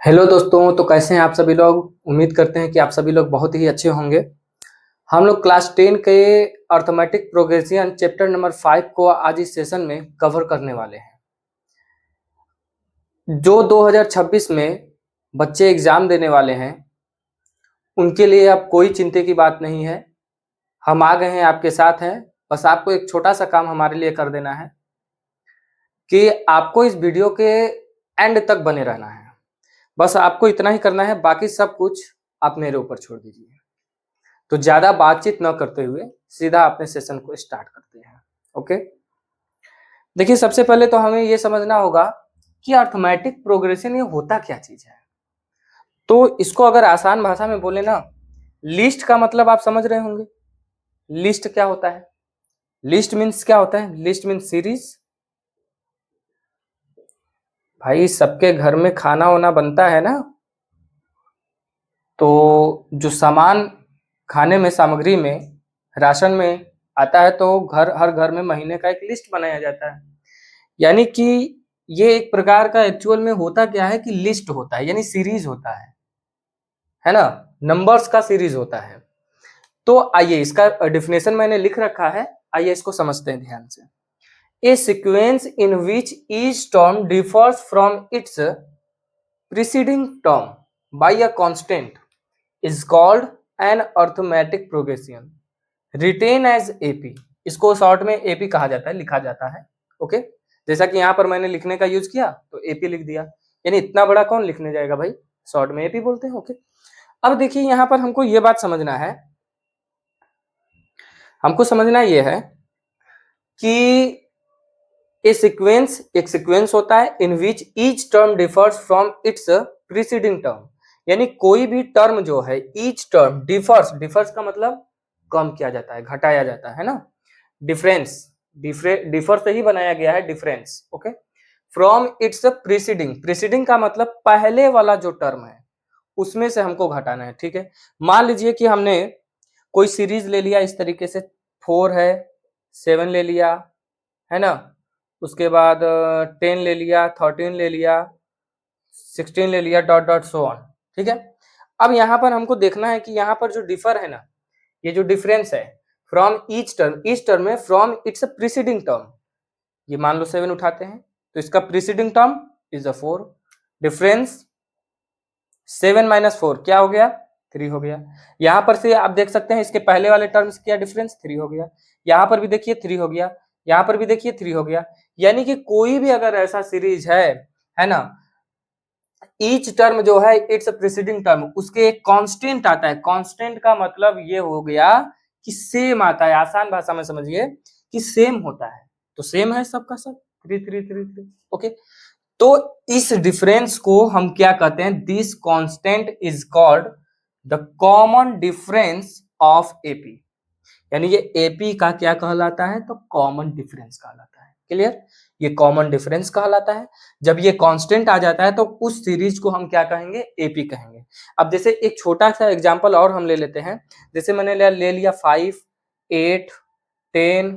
Hello दोस्तों, तो कैसे हैं आप सभी लोग। उम्मीद करते हैं कि आप सभी लोग बहुत ही अच्छे होंगे। हम लोग क्लास 10 के अर्थमेटिक प्रोग्रेशन चैप्टर नंबर 5 को आज इस सेशन में कवर करने वाले हैं। जो 2026 में बच्चे एग्जाम देने वाले हैं उनके लिए अब कोई चिंता की बात नहीं है। हम आ गए हैं, आपके साथ हैं। बस आपको एक छोटा सा काम हमारे लिए कर देना है कि आपको इस वीडियो के एंड तक बने रहना है। बस आपको इतना ही करना है, बाकी सब कुछ आप मेरे ऊपर छोड़ दीजिए। तो ज्यादा बातचीत न करते हुए सीधा अपने सेशन को स्टार्ट करते हैं। ओके, देखिए सबसे पहले तो हमें यह समझना होगा कि अर्थमेटिक प्रोग्रेशन ये होता क्या चीज है। तो इसको अगर आसान भाषा में बोले ना, लिस्ट का मतलब आप समझ रहे होंगे। लिस्ट क्या होता है? लिस्ट मीन्स क्या होता है? List means series. भाई सबके घर में खाना वाना बनता है ना, तो जो सामान खाने में, सामग्री में, राशन में आता है तो हर घर में महीने का एक लिस्ट बनाया जाता है। यानी कि ये एक प्रकार का एक्चुअल में होता क्या है कि लिस्ट होता है, यानी सीरीज होता है ना, नंबर्स का सीरीज होता है। तो आइए इसका डेफिनेशन मैंने लिख रखा है, आइए इसको समझते हैं ध्यान से। A sequence in which each term differs from its preceding term by a constant is called an arithmetic progression retain as AP। इसको शॉर्ट में AP कहा जाता है, लिखा जाता है। ओके, जैसा कि यहाँ पर मैंने लिखने का यूज किया तो AP लिख दिया, यानी इतना बड़ा कौन लिखने जाएगा भाई, शॉर्ट में AP बोलते हैं। ओके, अब देखिए यहाँ पर हमको ये बात समझना है, हमको समझना ये है कि एक सीक्वेंस होता है in which each term differs from its preceding term. यानी कोई भी टर्म जो है, ईच टर्म डिफर्स का मतलब कम किया जाता है, घटाया जाता है ना। डिफरेंस, डिफर से ही बनाया गया है difference. Okay, from its preceding का मतलब पहले वाला जो टर्म है उसमें से हमको घटाना है। ठीक है, मान लीजिए कि हमने कोई सीरीज ले लिया इस तरीके से, 4 है, 7 ले लिया, है ना, उसके बाद 10 ले लिया, 13 ले लिया, 16 ले लिया, डॉट डॉट सो ऑन। ठीक है, अब यहाँ पर हमको देखना है कि यहाँ पर जो डिफर है ना, ये जो डिफरेंस है फ्रॉम ईच टर्म में फ्रॉम इट्स प्रीसीडिंग टर्म, ये मान लो 7 उठाते हैं तो इसका preceding term is a 4। Difference 7 minus 4 क्या हो गया? 3 हो गया। यहाँ पर से आप देख सकते हैं इसके पहले वाले टर्म्स क्या डिफरेंस 3 हो गया, यहाँ पर भी देखिए 3 हो गया, यहाँ पर भी देखिए 3 हो गया। यानी कि कोई भी अगर ऐसा सीरीज है ना, ईच टर्म जो है इट्स प्रीसीडिंग टर्म, उसके एक कांस्टेंट आता है। कांस्टेंट का मतलब ये हो गया कि सेम आता है, आसान भाषा में समझिए कि सेम होता है। तो सेम है सबका सब, 3 3 3 3। ओके, तो इस डिफरेंस को हम क्या कहते हैं? This constant is called the common difference of AP. यानी ये एपी का क्या कहलाता है? तो कॉमन डिफरेंस कहलाता है। क्लियर, ये कॉमन डिफरेंस कहलाता है। जब ये कांस्टेंट आ जाता है तो उस सीरीज को हम क्या कहेंगे? एपी कहेंगे। अब जैसे एक छोटा सा एग्जांपल और हम ले लेते हैं, जैसे मैंने ले लिया 5 8 10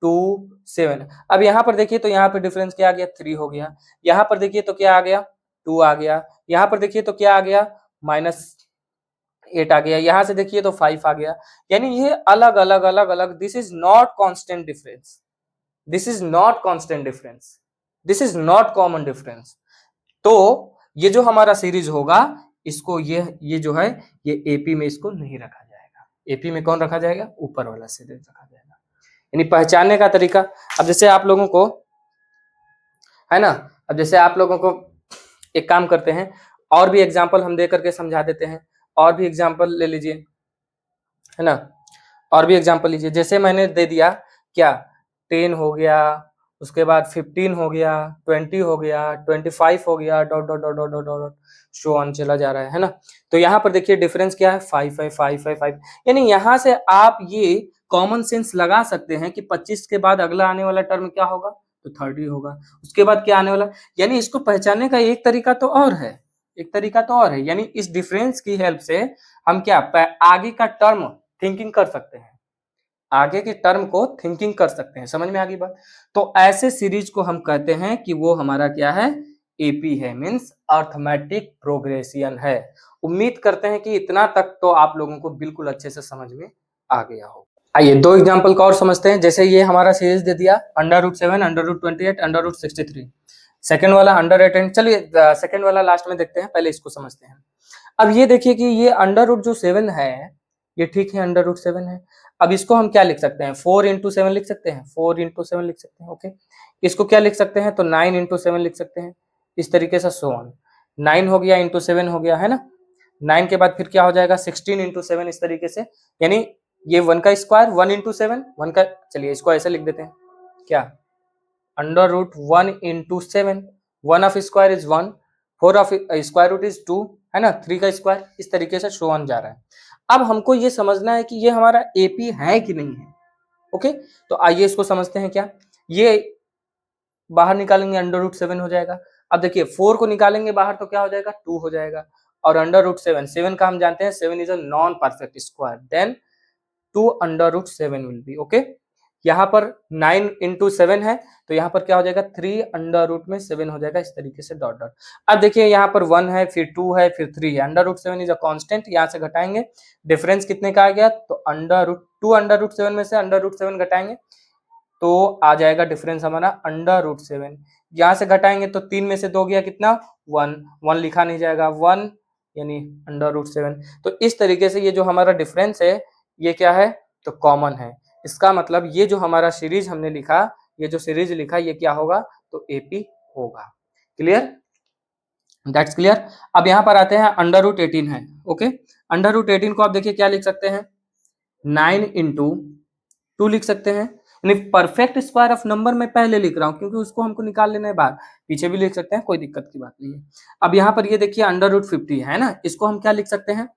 2 7। अब यहाँ पर देखिए तो यहाँ पर डिफरेंस क्या आ गया? 3 हो गया। यहाँ पर देखिए तो क्या आ गया? 2 आ गया। यहाँ पर देखिए तो क्या आ गया? -8 आ गया। यहाँ से देखिए तो 5 आ गया। यानी ये अलग अलग अलग अलग, this is not constant difference, this is not constant difference, this is not common difference. तो ये जो हमारा सीरीज होगा, इसको ये जो है ये एपी में इसको नहीं रखा जाएगा। एपी में कौन रखा जाएगा? ऊपर वाला सीरीज रखा जाएगा। यानी पहचानने का तरीका, अब जैसे आप लोगों को है ना, अब जैसे आप लोगों को एक काम करते हैं, और भी एग्जाम्पल हम दे करके समझा देते हैं। और भी एग्जाम्पल ले लीजिए, है ना, और भी एग्जाम्पल लीजिए। जैसे मैंने दे दिया क्या, 10 हो गया, उसके बाद 15 हो गया, 20 हो गया, 25 हो गया, dot dot dot dot dot dot show on चला जा रहा है ना। तो यहाँ पर देखिए डिफरेंस क्या है? 5 है, 5 है, 5। यानी यहाँ से आप ये कॉमन सेंस लगा सकते हैं कि 25 के बाद अगला आने वाला टर्म क्या होगा? तो 30 होगा। उसके बाद क्या आने वाला? यानी इसको पहचानने का एक तरीका तो और है, एक तरीका तो और है। यानी इस डिफरेंस की हेल्प से हम क्या आगे का टर्म थिंकिंग कर सकते हैं, आगे के टर्म को थिंकिंग कर सकते हैं। समझ में आ गई बात? तो ऐसे सीरीज को हम कहते हैं कि वो हमारा क्या है? एपी है, मीन्स अर्थमेटिक प्रोग्रेशन है। उम्मीद करते हैं कि इतना तक तो आप लोगों को बिल्कुल अच्छे से समझ में आ गया हो। आइए दो एग्जांपल का और समझते हैं। जैसे ये हमारा सीरीज दे दिया √7, √28, √63। सेकंड वाला √8। चलिए सेकंड वाला लास्ट में देखते हैं, पहले इसको समझते हैं। अब ये देखिए कि ये √7 है, ये ठीक है, √7 है। अब इसको हम क्या लिख सकते हैं, 4 × 7 लिख सकते हैं, 4 × 7 लिख सकते हैं। ओके, इसको क्या लिख सकते हैं, तो 9 × 7 लिख सकते हैं, इस तरीके से सो ऑन। 9 हो गया, × 7 हो गया, है ना। 9 के बाद फिर क्या हो जाएगा, 16 × 7, इस तरीके से। यानी ये 1 का स्क्वायर, 1 × 7, 1 का, चलिए इसको ऐसे लिख देते हैं, क्या, √1 × 7, 1 of square is 1, 4 of square root is 2, है ना, 3 का स्क्वायर, इस तरीके से शो ऑन जा रहा है। अब हमको ये समझना है कि ये हमारा एपी है कि नहीं है। ओके, तो आइए इसको समझते हैं। क्या, ये बाहर निकालेंगे √7 हो जाएगा। अब देखिए 4 को निकालेंगे बाहर तो क्या हो जाएगा, 2 हो जाएगा। और √7, 7 का हम जानते हैं 7 is a non perfect square, then 2 √7 will be. Okay, यहाँ पर 9 × 7 है, तो यहाँ पर क्या हो जाएगा, 3 √7 हो जाएगा, इस तरीके से डॉट डॉट। अब देखिए यहाँ पर 1 है, फिर 2 है, फिर 3 है, √7 इज अ कांस्टेंट, यहाँ से घटाएंगे, डिफरेंस कितने का आ गया, तो √2 √7 में से √7 घटाएंगे तो आ जाएगा डिफरेंस हमारा √7। यहाँ से घटाएंगे तो 3 में से 2 गया कितना, 1, 1 लिखा नहीं जाएगा, 1 यानी √7। तो इस तरीके से ये जो हमारा डिफरेंस है ये क्या है, तो कॉमन है। इसका मतलब ये जो हमारा सीरीज हमने लिखा, ये जो सीरीज लिखा, ये क्या होगा, तो एपी होगा। Clear, that's clear. अब यहाँ पर आते हैं √18 है। ओके, √18 को आप देखिए क्या लिख सकते हैं, 9 × 2 लिख सकते हैं। यानी परफेक्ट स्क्वायर ऑफ नंबर में पहले लिख रहा हूं क्योंकि उसको हमको निकाल लेना है बाहर, पीछे भी लिख सकते हैं, कोई दिक्कत की बात नहीं है। अब यहाँ पर ये देखिए √50 है ना, इसको हम क्या लिख सकते हैं,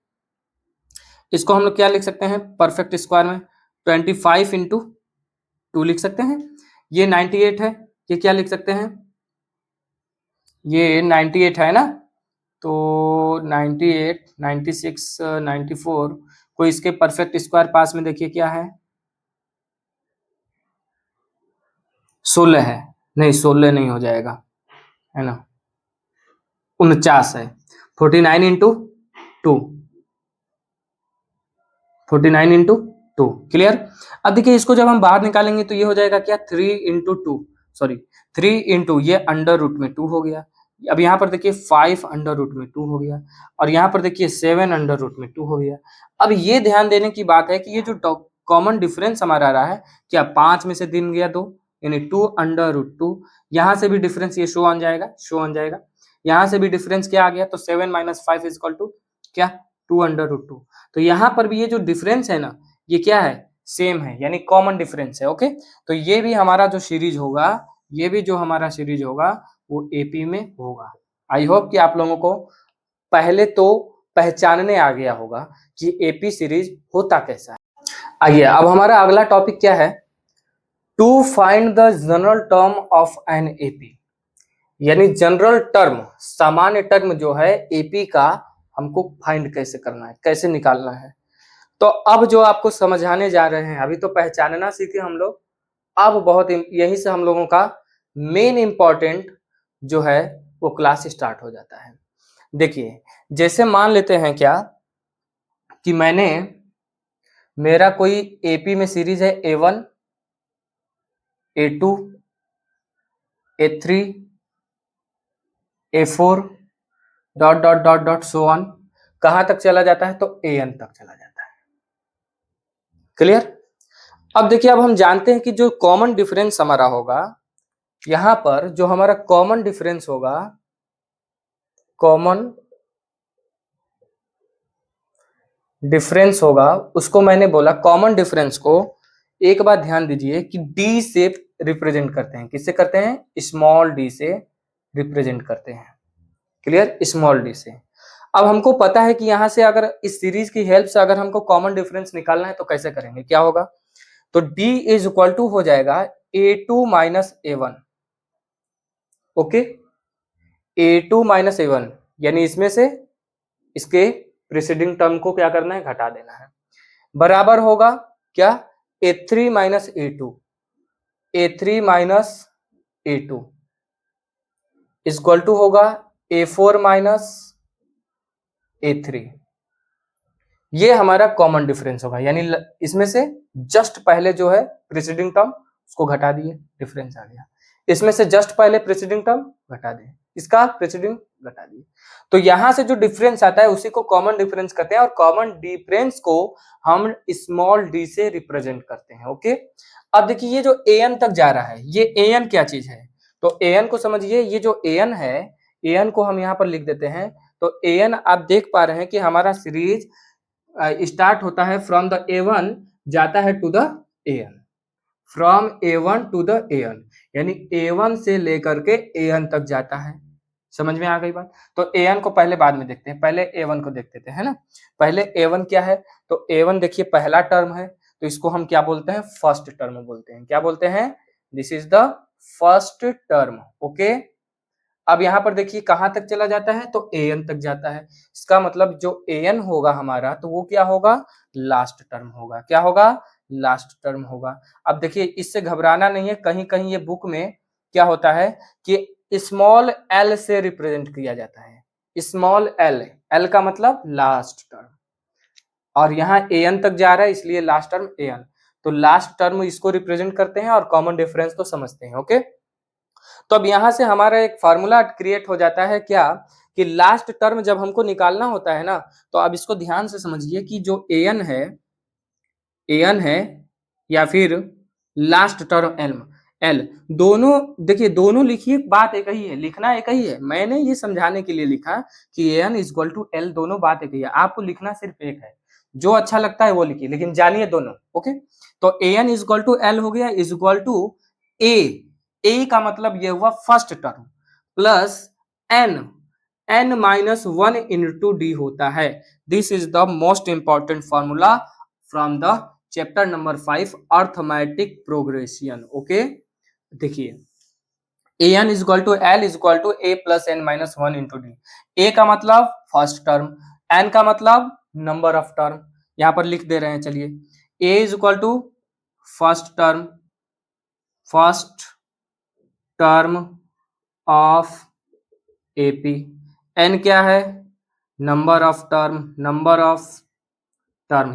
इसको हम लोग क्या लिख सकते हैं परफेक्ट स्क्वायर में, 25 × 2 लिख सकते हैं। ये 98 है, ये क्या लिख सकते हैं, ये 98 है ना, तो 98, 96, 94, कोई इसके परफेक्ट स्क्वायर पास में देखिए क्या है, 16 है, नहीं 16 नहीं हो जाएगा, है ना, 49 है। 49 × 2, 49 × 2, क्लियर। अब देखिए इसको जब हम बाहर निकालेंगे तो ये हो जाएगा क्या, 3 × 2, सॉरी 3 × 2, ये √2 हो गया। अब यहाँ पर देखिए 5 √2 हो गया, और यहाँ पर देखिए 7 √2 हो गया। अब ये ध्यान देने की बात है कि ये जो कॉमन डिफरेंस हमारा आ रहा है, क्या 5 में से 3 गया 2, यानी 2 √2। यहाँ से भी डिफरेंस ये शो ऑन जाएगा, शो ऑन जाएगा। यहाँ से भी डिफरेंस क्या आ गया, तो 7 - 5 इज इक्वल टू क्या, 2 √2। तो यहाँ पर भी ये जो डिफरेंस है ना, ये क्या है, सेम है, यानी कॉमन डिफरेंस है। ओके, तो ये भी हमारा जो सीरीज होगा, ये भी जो हमारा सीरीज होगा वो एपी में होगा। आई होप कि आप लोगों को पहले तो पहचानने आ गया होगा कि एपी सीरीज होता कैसा है। आइए अब हमारा अगला टॉपिक क्या है, to find the general term of an AP, यानी जनरल टर्म, सामान्य टर्म जो है एपी का, हमको फाइंड कैसे करना है, कैसे निकालना है। तो अब जो आपको समझाने जा रहे हैं, अभी तो पहचानना सीखे हम लोग, अब बहुत यही से हम लोगों का मेन इंपॉर्टेंट जो है वो क्लास स्टार्ट हो जाता है। देखिए जैसे मान लेते हैं क्या कि मेरा कोई एपी में सीरीज है A1, A2, A3, A4 dot dot dot dot so on, कहां तक चला जाता है, तो AN तक चला जाता है। क्लियर। अब देखिए अब हम जानते हैं कि जो कॉमन डिफरेंस हमारा होगा, यहां पर जो हमारा कॉमन डिफरेंस होगा, कॉमन डिफरेंस होगा, उसको मैंने बोला कॉमन डिफरेंस को, एक बात ध्यान दीजिए कि डी से रिप्रेजेंट करते हैं, किससे करते हैं, स्मॉल डी से रिप्रेजेंट करते हैं। क्लियर, स्मॉल डी से। अब हमको पता है कि यहां से अगर इस सीरीज की हेल्प से अगर हमको कॉमन डिफरेंस निकालना है तो कैसे करेंगे, क्या होगा, तो D इज इक्वल टू हो जाएगा A2 - A1। Okay, A2 - A1, यानी इसमें से इसके प्रीसीडिंग टर्म को क्या करना है, घटा देना है, बराबर होगा क्या, A3 - A2, A3 - A2, equal to होगा A4 माइनस A3। ये हमारा कॉमन डिफरेंस होगा, यानी इसमें से जस्ट पहले जो है प्रीसीडिंग टर्म उसको घटा दिए, डिफरेंस आ गया। इसमें से जस्ट पहले प्रीसीडिंग टर्म घटा दिए, इसका प्रीसीडिंग घटा दिए, तो यहां से जो डिफरेंस आता है उसी को कॉमन डिफरेंस कहते हैं, और कॉमन डिफरेंस को हम स्मॉल डी से रिप्रेजेंट करते हैं। ओके, अब देखिए ये जो an तक जा रहा है, ये an क्या चीज है, तो an को समझिए, ये जो an है, an को हम यहाँ पर लिख देते हैं। तो an आप देख पा रहे हैं कि हमारा सीरीज स्टार्ट होता है फ्रॉम द A1 जाता है to the AN, from A1 to the AN, यानी A1 से लेकर के AN तक जाता है। समझ में आ गई बात? तो AN को पहले बाद में देखते हैं, पहले A1 को देखते थे, है ना। पहले A1 क्या है, तो A1 देखिए पहला टर्म है, तो इसको हम क्या बोलते हैं, फर्स्ट टर्म बोलते हैं। क्या बोलते हैं, this is the first term. Okay, अब यहाँ पर देखिए कहां तक चला जाता है, तो AN तक जाता है। इसका मतलब जो AN होगा हमारा, तो वो क्या होगा, लास्ट टर्म होगा। क्या होगा, लास्ट टर्म होगा। अब देखिए इससे घबराना नहीं है, कहीं कहीं ये बुक में क्या होता है कि स्मॉल l से रिप्रेजेंट किया जाता है, स्मॉल l, l का मतलब लास्ट टर्म, और यहाँ AN तक जा रहा है इसलिए लास्ट टर्म AN, तो लास्ट टर्म इसको रिप्रेजेंट करते हैं, और कॉमन डिफरेंस तो समझते हैं। ओके, तो अब यहां से हमारा एक फार्मूला क्रिएट हो जाता है क्या, कि लास्ट टर्म जब हमको निकालना होता है ना, तो अब इसको ध्यान से समझिए कि जो an है या फिर लास्ट टर्म l, दोनों देखिए, दोनों लिखिए, बात एक ही है, लिखना एक ही है। मैंने ये समझाने के लिए लिखा कि an इक्वल टू l, दोनों बात एक ही है, आपको लिखना सिर्फ एक है, जो अच्छा लगता है वो लिखिए, लेकिन जानिए दोनों। ओके, तो an इक्वल टू l हो गया, इक्वल टू a का मतलब ये हुआ first term, plus n minus 1 into D होता है। This is the most important formula from the chapter number 5 arithmetic progression. Okay, देखिए an equal to l equal to a plus n minus 1 into D. a का मतलब first term, n का मतलब number of term, यहां पर लिख दे रहे हैं। चलिए, a is equal to first term of AP, n क्या है, नंबर ऑफ टर्म,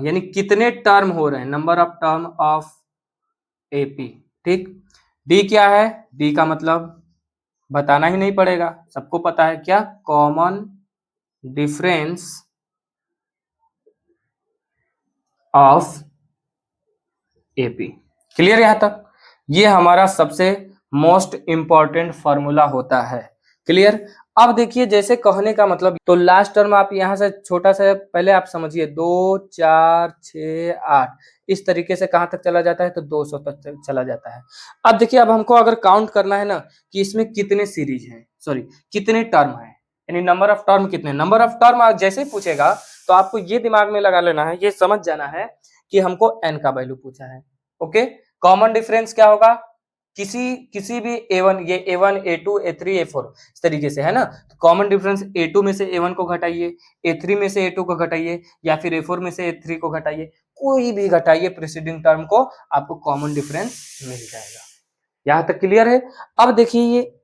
यानी कितने टर्म हो रहे हैं, number of term of AP। ठीक, d क्या है, d का मतलब बताना ही नहीं पड़ेगा, सबको पता है, क्या, common difference of AP। Clear यहां तक, ये हमारा सबसे मोस्ट इंपॉर्टेंट फॉर्मूला होता है। क्लियर, अब देखिए जैसे कहने का मतलब, तो लास्ट टर्म आप यहां से छोटा सा पहले आप समझिए, 2 4 6 8 इस तरीके से कहां तक चला जाता है, तो 200 तक चला जाता है। अब देखिए, अब हमको अगर काउंट करना है ना कि इसमें कितने सीरीज हैं, सॉरी कितने टर्म है, यानी नंबर ऑफ टर्म कितने, नंबर ऑफ टर्म जैसे ही पूछेगा तो आपको ये दिमाग में लगा लेना है, ये समझ जाना है कि हमको n का वैल्यू पूछा है। ओके, कॉमन डिफरेंस क्या होगा, किसी भी A1, ये A1 A2 A3 A4 इस तरीके से है ना, तो कॉमन डिफरेंस A2 में से A1 को घटाइए, A3 में से A2 को घटाइए, या फिर A4 में से A3 को घटाइए, कोई भी घटाइए प्रीसीडिंग टर्म को, आपको कॉमन डिफरेंस मिल जाएगा। यहां तक क्लियर है। अब देखिए ये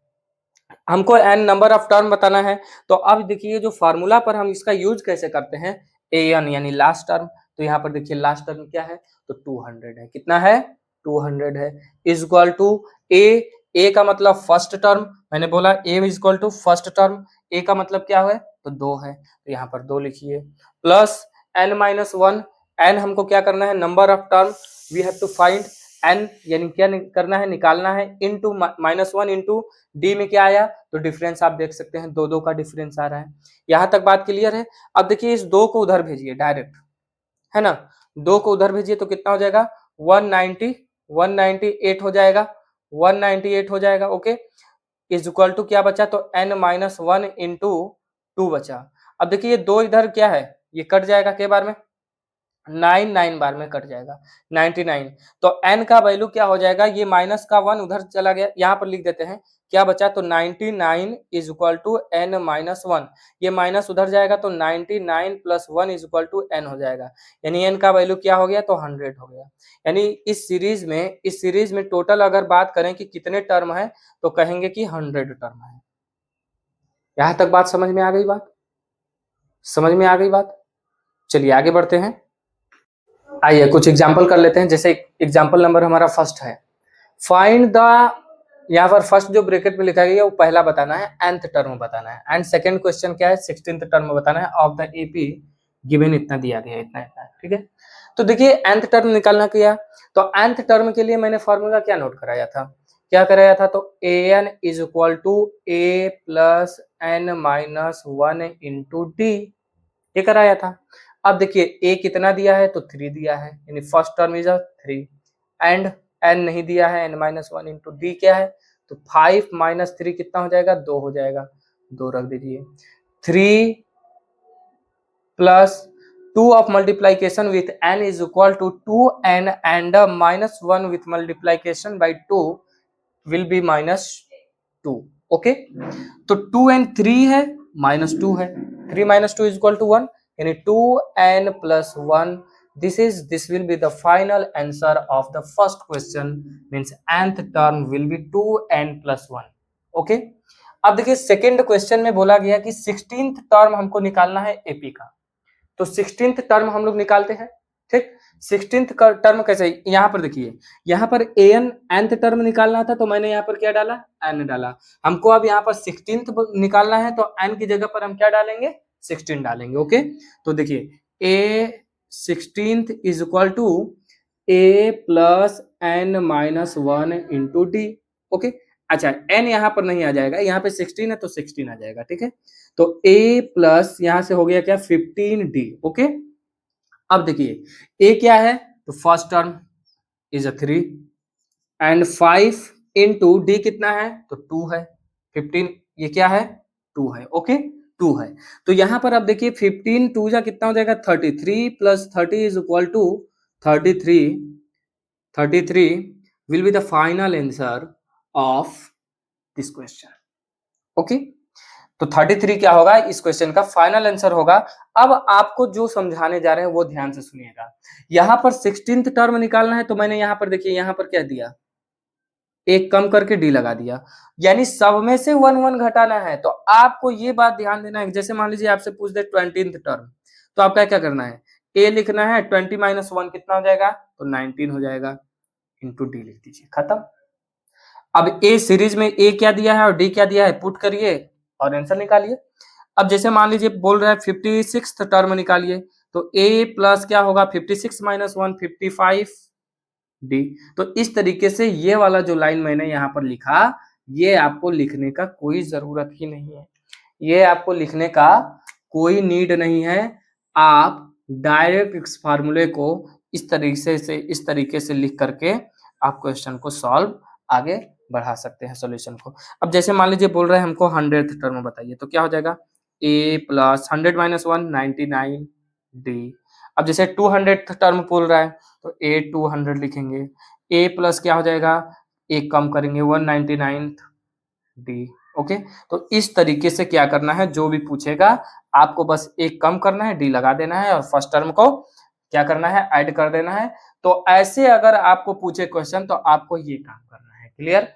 हमको n नंबर ऑफ टर्म बताना है, तो अब देखिए जो फार्मूला पर हम इसका यूज कैसे करते हैं, an यानी लास्ट टर्म, तो यहाँ पर देखिए लास्ट टर्म क्या है, तो 200 है, कितना है, 200 है, इज इक्वल टू a का मतलब फर्स्ट टर्म, मैंने बोला a is equal to first term, a का मतलब क्या है, तो 2 है, तो यहाँ पर 2 लिखिए, प्लस n माइनस 1, n हमको क्या करना है, number of term, we have to find n, यानी क्या करना है, निकालना है, इनटू माइनस 1 इंटू डी में क्या आया, तो डिफरेंस आप देख सकते हैं, 2 2 का डिफरेंस आ रहा है। यहां तक बात क्लियर है। अब देखिए इस 2 को उधर भेजिए डायरेक्ट, है ना, 2 को उधर भेजिए तो कितना हो जाएगा, 198 हो जाएगा, 198 हो जाएगा। ओके, इज इक्वल टू क्या बचा, तो n माइनस 1 इंटू 2 बचा। अब देखिए ये 2 इधर क्या है, ये कट जाएगा के बार में, 9 बार में कट जाएगा, 99, तो n का वैल्यू क्या हो जाएगा, ये माइनस का 1 उधर चला गया, यहाँ पर लिख देते हैं, क्या बचा, तो 99 is equal to n minus 1, ये माइनस उधर जाएगा तो 99 plus 1 is equal to n हो जाएगा, यानी n का वैल्यू क्या हो गया, तो 100 हो गया। यानी इस सीरीज में टोटल अगर बात करें कि कितने टर्म है, तो कहेंगे कि 100 टर्म है। यहां तक बात समझ में आ गई? बात समझ में आ गई बात? चलिए आगे बढ़ते हैं। आइए कुछ एग्जाम्पल कर लेते हैं। जैसे एग्जाम्पल नंबर हमारा फर्स्ट है, फाइंड द, यहाँ पर फर्स्ट जो ब्रैकेट में लिखा गया है वो पहला बताना है, nth टर्म बताना है। एंड सेकंड क्वेश्चन क्या है, 16th टर्म बताना है ऑफ द एपी गिवन, इतना दिया गया है, इतना इतना, ठीक है। तो देखिए nth टर्म निकालना किया, तो nth टर्म के लिए मैंने फॉर्मूला क्या नोट कराया था, क्या कराया था, तो an is equal to a plus n minus 1 into D, ये कराया था। अब देखिए a कितना दिया है, तो 3 दिया है, यानी first term is 3, and n नहीं दिया है, n माइनस 1 इंटू डी क्या है, तो 5 माइनस 3 कितना हो जाएगा, 2 हो जाएगा, 2 रख दीजिए। 3 plus 2 of multiplication with n is equal to 2n and minus 1 with multiplication by 2 will be minus 2, okay. तो 2 एंड 3 है, माइनस 2 है, 3 माइनस 2 इज इक्वल टू 1, यानी 2n plus 1, this will be the final answer of the first question, means nth term will be 2n plus 1, okay। अब देखिए second question में बोला गया कि 16th टर्म हमको निकालना है एपी का, तो 16th टर्म हम लोग निकालते हैं, ठीक। 16th टर्म कैसे, यहाँ पर देखिए, यहाँ पर an nth टर्म निकालना था, तो मैंने यहाँ पर क्या डाला, n डाला। हमको अब यहाँ पर 16th निकालना है, तो n की जगह पर हम क्या डालेंगे, 16 डालेंगे, ओके। तो देखिए a 16th is equal to a plus n minus 1 into D, okay. अच्छा n यहाँ पर नहीं आ जाएगा, यहाँ पे 16 है तो 16 आ जाएगा, ठीक है। तो a प्लस यहाँ से हो गया क्या, 15d, ओके। अब देखिए a क्या है, तो first term is 3 and 5 into D कितना है, तो 2 है, 15 ये क्या है, 2 है, ओके, 2 है। तो यहाँ पर अब देखिए 15 2 जा कितना हो जाएगा, 33 plus 30 is equal to 33, 33 will be the final answer of this question, okay. तो 33 क्या होगा, इस क्वेश्चन का फाइनल आंसर होगा। अब आपको जो समझाने जा रहे हैं वो ध्यान से सुनिएगा। यहाँ पर 16th टर्म निकालना है, तो मैंने यहाँ पर देखिए, यहाँ पर क्या दिया, एक कम करके डी लगा दिया, यानी सब में से 1 1 घटाना है। तो आपको ये बात ध्यान देना है, जैसे मान लीजिए आपसे पूछ दे 20th टर्म, तो आपका क्या करना है, ए लिखना है, 20 माइनस 1 कितना हो जाएगा, तो 19 हो जाएगा, इंटू डी लिख दीजिए, खत्म। अब ए सीरीज में ए क्या दिया है और डी क्या दिया है, पुट करिए और आंसर निकालिए। अब जैसे मान लीजिए बोल रहा है 56th टर्म निकालिए, तो ए प्लस क्या होगा, 56 माइनस 1 55 डी। तो इस तरीके से ये वाला जो लाइन मैंने यहाँ पर लिखा, ये आपको लिखने का कोई जरूरत ही नहीं है, ये आपको लिखने का कोई नीड नहीं है। आप डायरेक्ट इस फार्मूले को इस तरीके से लिख करके आप क्वेश्चन को सॉल्व आगे बढ़ा सकते हैं सॉल्यूशन को। अब जैसे मान लीजिए बोल रहे हैं हमको 100th टर्म बताइए, तो क्या हो जाएगा, a प्लस 100 माइनस 1 99 डी। अब जैसे 200th टर्म बोल रहा है, तो a 200 लिखेंगे, a प्लस क्या हो जाएगा, एक कम करेंगे 199 डी, ओके। तो इस तरीके से क्या करना है, जो भी पूछेगा आपको बस एक कम करना है, डी लगा देना है, और फर्स्ट टर्म को क्या करना है, ऐड कर देना है। तो ऐसे अगर आपको पूछे क्वेश्चन, तो आपको ये काम करना है, क्लियर।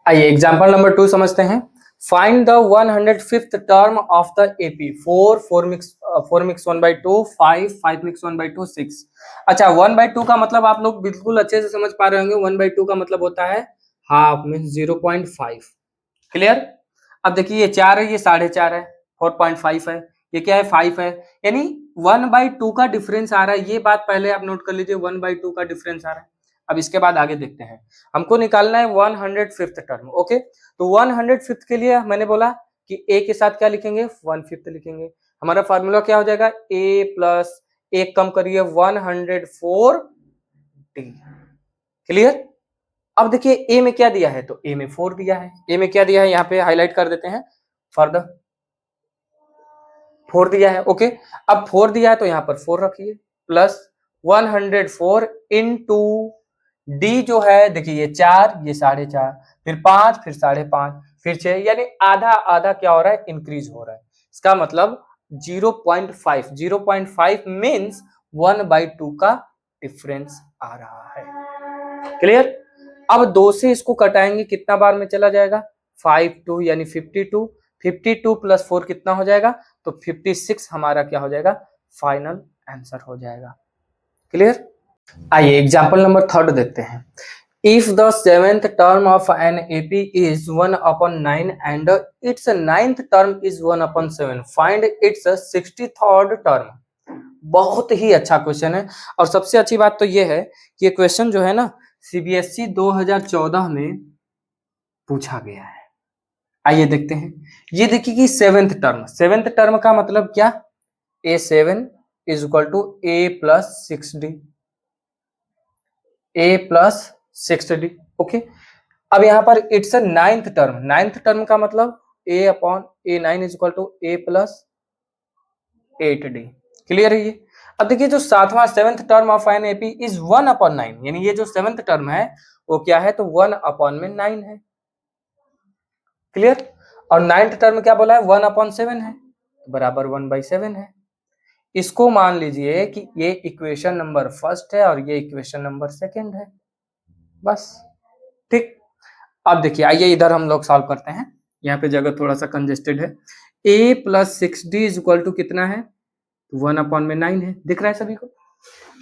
आइए एग्जांपल नंबर 2 समझते हैं। Find the 105th term of the AP, 4 mix 1/2, 5 mix 1/2, 6। अच्छा 1/2 का मतलब आप लोग बिल्कुल अच्छे से समझ पा रहे होंगे, 1/2 का मतलब होता है हाफ, मीन्स 0.5, क्लियर। अब देखिए ये 4 है, ये 4.5 है, 4.5 है, ये क्या है, 5 है, यानी 1/2 का डिफरेंस आ रहा है। ये बात पहले आप नोट कर लीजिए, 1/2 का डिफरेंस आ रहा है। अब इसके बाद आगे देखते हैं, हमको निकालना है 105th टर्म, ओके। तो 105th के लिए मैंने बोला कि a के साथ क्या लिखेंगे, 1/5 लिखेंगे। हमारा फार्मूला क्या हो जाएगा, a प्लस एक कम करिए 104 डी, क्लियर। अब देखिए a में क्या दिया है, तो a में 4 दिया है, a में क्या दिया है, यहाँ पे हाईलाइट कर देते हैं, फर्दर 4 दिया है, ओके। अब 4 दिया है तो यहाँ पर 4 रखिए, प्लस 104 इंटू डी जो है, देखिए ये 4, ये 4.5, फिर 5, फिर 5.5, फिर 6, यानी आधा आधा क्या हो रहा है, इंक्रीज हो रहा है। इसका मतलब 0.5 मीन्स 1/2 का डिफरेंस आ रहा है, क्लियर। अब 2 से इसको कटाएंगे, कितना बार में चला जाएगा, 5 2 यानी 52, 52 प्लस 4 कितना हो जाएगा, तो 56 हमारा क्या हो जाएगा, फाइनल आंसर हो जाएगा। क्लियर। आइए एग्जाम्पल नंबर 3 देखते हैं। If the 7th term of an AP is 1/9 and it's 9th term is 1/7, find its 63rd term. बहुत ही अच्छा क्वेश्चन है, और सबसे अच्छी बात तो ये है कि ये क्वेश्चन जो है ना सीबीएसई 2014 में पूछा गया है। आइए देखते हैं। ये देखिए कि 7th टर्म का मतलब क्या, A7 is equal to A+6D, okay. अब यहाँ पर इट्स 9th टर्म का मतलब A/A9 is equal to A+8D। Clear है ये। अब देखिए जो 7th term of an AP is 1/9, यानी ये जो 7th टर्म है वो क्या है, तो 1/9 है। क्लियर। और 9th टर्म क्या बोला है, 1/7 है, बराबर 1/7 है। इसको मान लीजिए कि ये इक्वेशन नंबर फर्स्ट है और ये इक्वेशन नंबर सेकंड है, बस। ठीक। अब देखिए आइए इधर हम लोग सॉल्व करते हैं। यहाँ पे जगह थोड़ा सा कंजेस्टेड है। A+6D इज इक्वल टू कितना है, 1/9 है, दिख रहा है सभी को।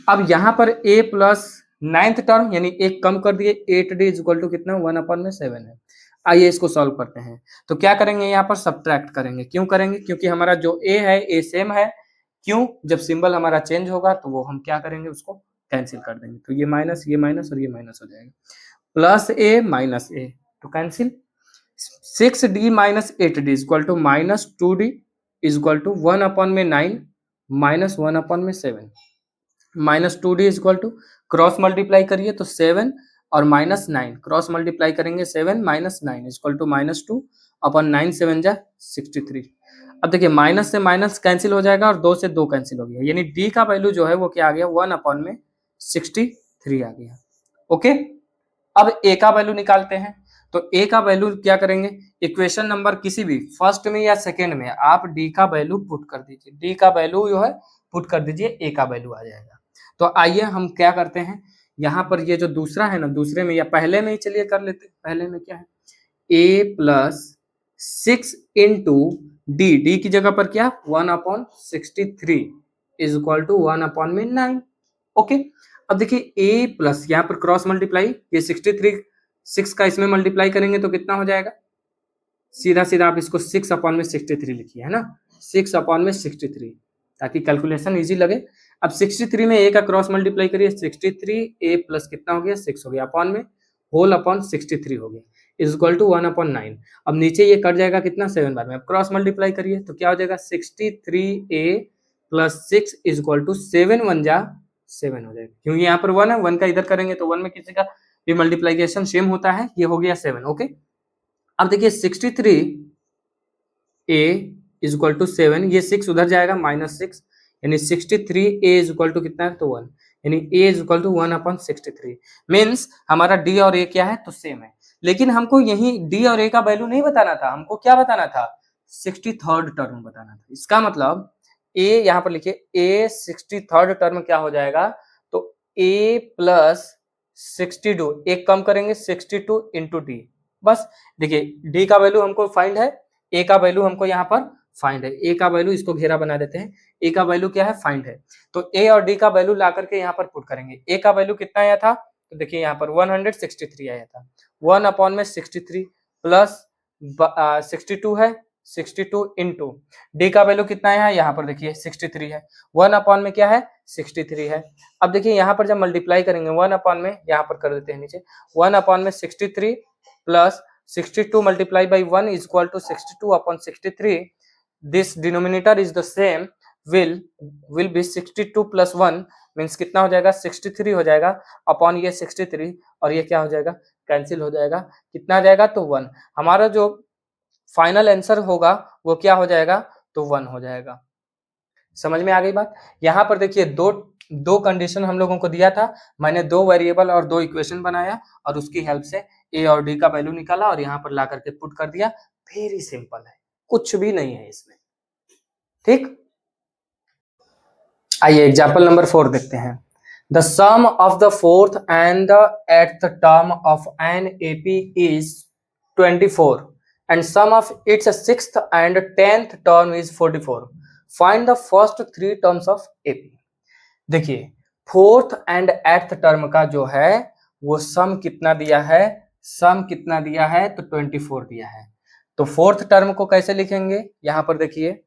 अब यहाँ पर A प्लस 9th टर्म यानी एक कम कर दिए, 8D इज इक्वल टू कितना, 1/7 है। आइए इसको सॉल्व करते हैं। तो क्या करेंगे, यहाँ पर सब्ट्रैक्ट करेंगे। क्यों करेंगे, क्योंकि हमारा जो A है A सेम है। क्यों, जब सिंबल हमारा चेंज होगा तो वो हम क्या करेंगे, उसको कैंसिल कर देंगे। तो ये माइनस और ये माइनस हो जाएगा, प्लस A माइनस A, तो cancel. 6D minus 8D is equal to -2D is equal to 1/9 minus 1/7। -2D is equal to, cross multiply करिए तो 7 और -9, क्रॉस मल्टीप्लाई करेंगे 7 माइनस 9 इज इक्वल टू -2/9 7 जा 63। अब देखिए माइनस से माइनस कैंसिल हो जाएगा और 2 से 2 कैंसिल हो गया, यानी D का वैल्यू जो है वो क्या आ गया, 1/63 आ गया। ओके। अब A का वैल्यू निकालते हैं। तो A का वैल्यू क्या करेंगे, इक्वेशन नंबर किसी भी फर्स्ट में या सेकेंड में आप D का वैल्यू पुट कर दीजिए, D का वैल्यू जो है पुट कर दीजिए, A का वैल्यू आ जाएगा। तो आइए हम क्या करते हैं, यहाँ पर ये जो दूसरा है ना, दूसरे में या पहले में ही चलिए कर लेते हैं। पहले में क्या है, A+6 इंटू D की जगह पर क्या, 1/63 इज इक्वल टू 1/9। ओके। अब देखिए A प्लस, यहाँ पर क्रॉस मल्टीप्लाई, ये 63 6 का इसमें मल्टीप्लाई करेंगे तो कितना हो जाएगा, सीधा सीधा आप इसको 6/63 लिखिए, है ना, 6/63, ताकि कैलकुलेशन इजी लगे। अब 63 में A का क्रॉस मल्टीप्लाई करिए, 63 A प्लस कितना हो गया, 6 हो गया, अपॉन में होल अपॉन 63 हो गया इज इक्वल टू 1/9। अब नीचे ये कट जाएगा कितना, 7 बार में। अब क्रॉस मल्टीप्लाई करिए तो क्या हो जाएगा, 63A plus 6 is equal to 7 1 जा 7 हो जाएगा, क्योंकि यहाँ पर 1 है, 1 का इधर करेंगे तो 1 में किसी का भी मल्टीप्लीकेशन सेम होता है, ये हो गया 7। ओके। अब देखिए 63A इज इक्वल टू 7, ये 6 उधर जाएगा, -6, यानी 63A इज इक्वल टू कितना है, तो 1, यानी A is equal to 1/63। Means हमारा D और A क्या है, तो सेम है। लेकिन हमको यही D और A का वैल्यू नहीं बताना था, हमको क्या बताना था, 63rd टर्म बताना था। इसका मतलब A यहाँ पर लिखिए, A 63rd टर्म क्या हो जाएगा, तो A प्लस 62, एक कम करेंगे 62 इंटू D, बस। देखिए D का वैल्यू हमको फाइंड है, A का वैल्यू हमको यहाँ पर फाइंड है। A का वैल्यू, इसको घेरा बना देते हैं, A का वैल्यू क्या है, फाइंड है। तो A और D का वैल्यू ला करके यहाँ पर पुट करेंगे। A का वैल्यू कितना आया था, तो देखिए यहाँ पर 163 आया था, 1/63 प्लस 62 है, 62 इंटू D का वैल्यू कितना है, यहाँ पर देखिए 63 है, 1/में क्या है, 63 है। अब देखिए यहाँ पर जब मल्टीप्लाई करेंगे 1/, में यहाँ पर कर देते हैं नीचे, 1/में 63 plus 62 multiply by 1 is equal to 62/63। This denominator is the same, will be 62 plus 1 means कितना हो जाएगा, 63 हो जाएगा, अपॉन ये 63, और ये क्या हो जाएगा, कैंसिल हो जाएगा। कितना आ जाएगा, तो 1। हमारा जो फाइनल आंसर होगा वो क्या हो जाएगा, तो 1 हो जाएगा। समझ में आ गई बात। यहाँ पर देखिए दो कंडीशन हम लोगों को दिया था, मैंने 2 वेरिएबल और 2 इक्वेशन बनाया और उसकी हेल्प से A और D का वैल्यू निकाला और यहाँ पर ला करके पुट कर दिया। वेरी सिंपल है, कुछ भी नहीं है इसमें। ठीक। आइए एग्जाम्पल नंबर 4 देखते हैं। The sum of the 4th and the 8th term of an AP is 24 and sum of its sixth and 10th term is 44. Find the first three terms of AP. देखिए fourth and eighth term का जो है वो सम कितना दिया है, सम कितना दिया है तो 24 दिया है। तो फोर्थ टर्म को कैसे लिखेंगे, यहां पर देखिए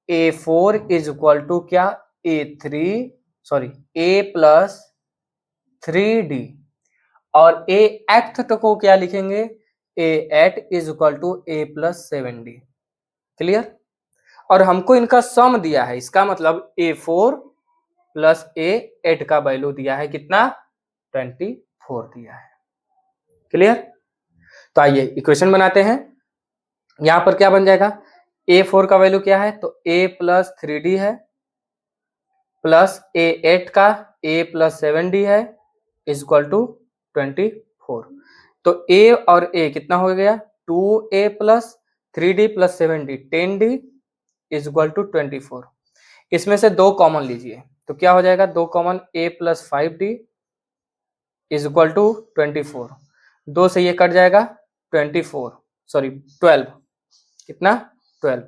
A4 इज इक्वल टू क्या, A प्लस 3D, और A8 को क्या लिखेंगे, A8 is equal to A plus 7D। Clear. और हमको इनका सम दिया है, इसका मतलब A4 प्लस A8 का वैल्यू दिया है कितना, 24 दिया है। क्लियर। तो आइए इक्वेशन बनाते हैं। यहां पर क्या बन जाएगा, A4 का वैल्यू क्या है तो A प्लस 3D है, प्लस A8 का A प्लस 7D है, इज इक्वल टू 24। तो A और A कितना हो गया, 2A plus 3D plus 7D 10D is equal to 24। इसमें से दो कॉमन लीजिए तो क्या हो जाएगा, दो common A plus 5D is equal to 24। दो से ये कट जाएगा 12, कितना 12।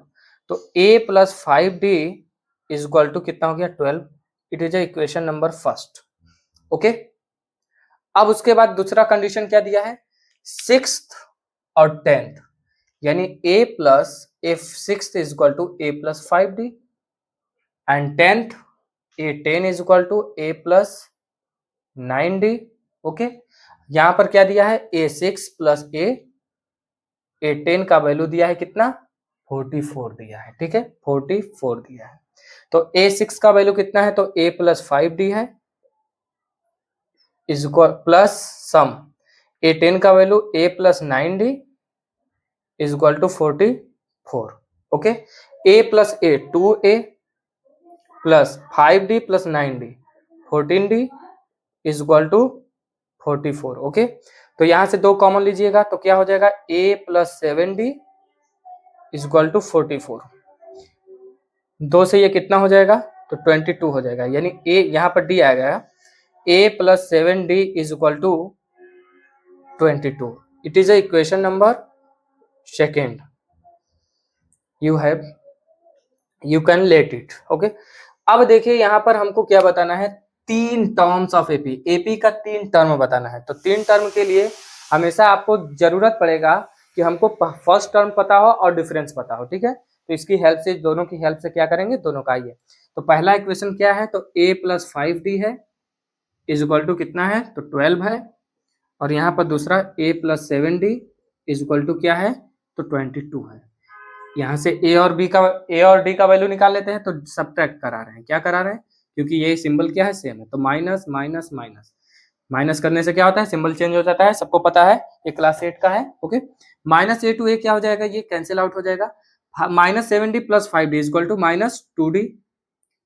तो A plus 5D is equal to कितना हो गया 12। It is equation number first. Okay. अब उसके बाद दूसरा कंडीशन क्या दिया है, सिक्स्थ और 10th, यानी A plus if sixth is equal to A plus 5D and 10th A10 is equal to A plus 9D। Okay. यहां पर क्या दिया है, A6 प्लस A10 का वैल्यू दिया है कितना, 44 दिया है। ठीक है, 44 दिया है। तो A6 का वैल्यू कितना है तो A प्लस 5D है, is equal plus sum A10 का value A plus 9D is equal to 44। Okay. A plus A 2A plus 5D plus 9D 14D is equal to 44। Okay. तो यहां से दो कॉमन लीजिएगा तो क्या हो जाएगा, A plus 7D is equal to 44। दो से ये कितना हो जाएगा तो 22 हो जाएगा, यानी A यहाँ पर D आ गया, A plus 7D is equal to 22। It is equation number second. You can let it. Okay. अब देखिए यहाँ पर हमको क्या बताना है, तीन टर्म्स ऑफ एपी, एपी का तीन टर्म बताना है। तो तीन टर्म के लिए हमेशा आपको जरूरत पड़ेगा कि हमको फर्स्ट टर्म पता हो और डिफरेंस पता हो। ठीक है, तो इसकी हेल्प से, दोनों की हेल्प से क्या करेंगे, दोनों का। आइए, तो पहला इक्वेशन क्या है तो A प्लस 5D है इज इक्वल टू कितना है तो 12 है, और यहाँ पर दूसरा A plus 7D is equal to क्या है तो 22 है। यहाँ से A और D का वैल्यू निकाल लेते हैं, तो सब्ट्रैक्ट करा रहे हैं। क्या करा रहे हैं, क्योंकि ये सिंबल क्या है, सेम है, तो माइनस माइनस माइनस माइनस करने से क्या होता है, सिंबल चेंज हो जाता है, सबको पता है, ये क्लास 8 का है। Okay. Minus A to A क्या हो जाएगा, ये कैंसिल आउट हो जाएगा। Minus 7D plus 5D is equal to minus 2D।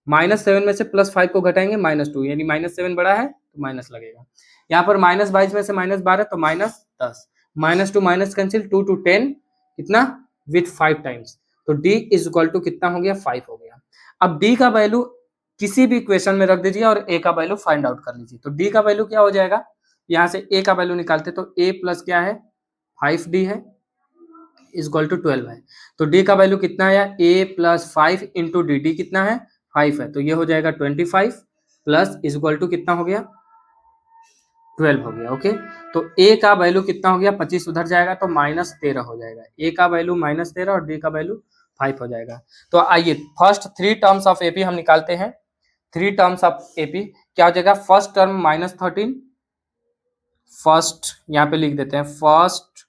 माइनस 7 में से प्लस 5 को घटाएंगे -2, यानी -7 बड़ा है तो माइनस लगेगा। यहाँ पर -22 में से -12 तो -10, -2 माइनस कैंसिल, 2 to 10 कितना विथ 5 टाइम्स, तो D इज इक्वल टू कितना हो गया 5 हो गया। अब D का वैल्यू किसी भी इक्वेशन में रख दीजिए और A का वैल्यू फाइंड आउट कर लीजिए। तो D का वैल्यू क्या हो जाएगा, यहाँ से A का वैल्यू निकालते तो A प्लस क्या है 5D है इज इक्वल टू 12 है। तो D का वैल्यू कितना आया, A प्लस 5 इंटू डी कितना है 5 है, तो ये हो जाएगा 25 प्लस इज इक्वल टू कितना हो गया 12 हो गया। ओके। तो A का वैल्यू कितना हो गया 25 उधर जाएगा तो -13 हो जाएगा। A का वैल्यू -13 और D का वैल्यू 5 हो जाएगा। तो आइए first three terms of AP हम निकालते हैं। थ्री टर्म्स ऑफ एपी क्या हो जाएगा, फर्स्ट टर्म -13, फर्स्ट यहाँ पे लिख देते हैं, first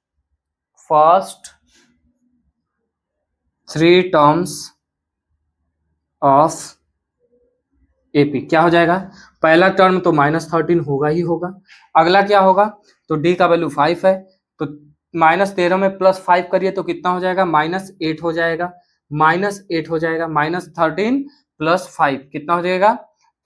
three terms of AP क्या हो जाएगा, पहला टर्म तो -13 होगा ही होगा। अगला क्या होगा तो D का वैल्यू 5 है, तो -13 में +5 करिए तो कितना हो जाएगा -8 हो जाएगा, -8 हो जाएगा। -13 + 5 कितना हो जाएगा,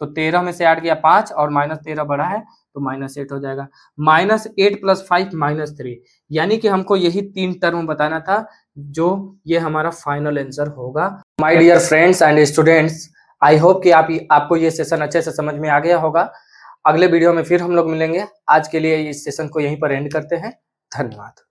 तो 13 में से 8 गया 5 और -13 बड़ा है तो -8 हो जाएगा। -8 + 5 -3, यानी कि हमको यही तीन टर्म बताना था, जो ये हमारा फाइनल आंसर होगा। My dear friends and students, I hope कि आपको ये सेशन अच्छे से समझ में आ गया होगा। अगले वीडियो में फिर हम लोग मिलेंगे। आज के लिए इस सेशन को यहीं पर एंड करते हैं। धन्यवाद।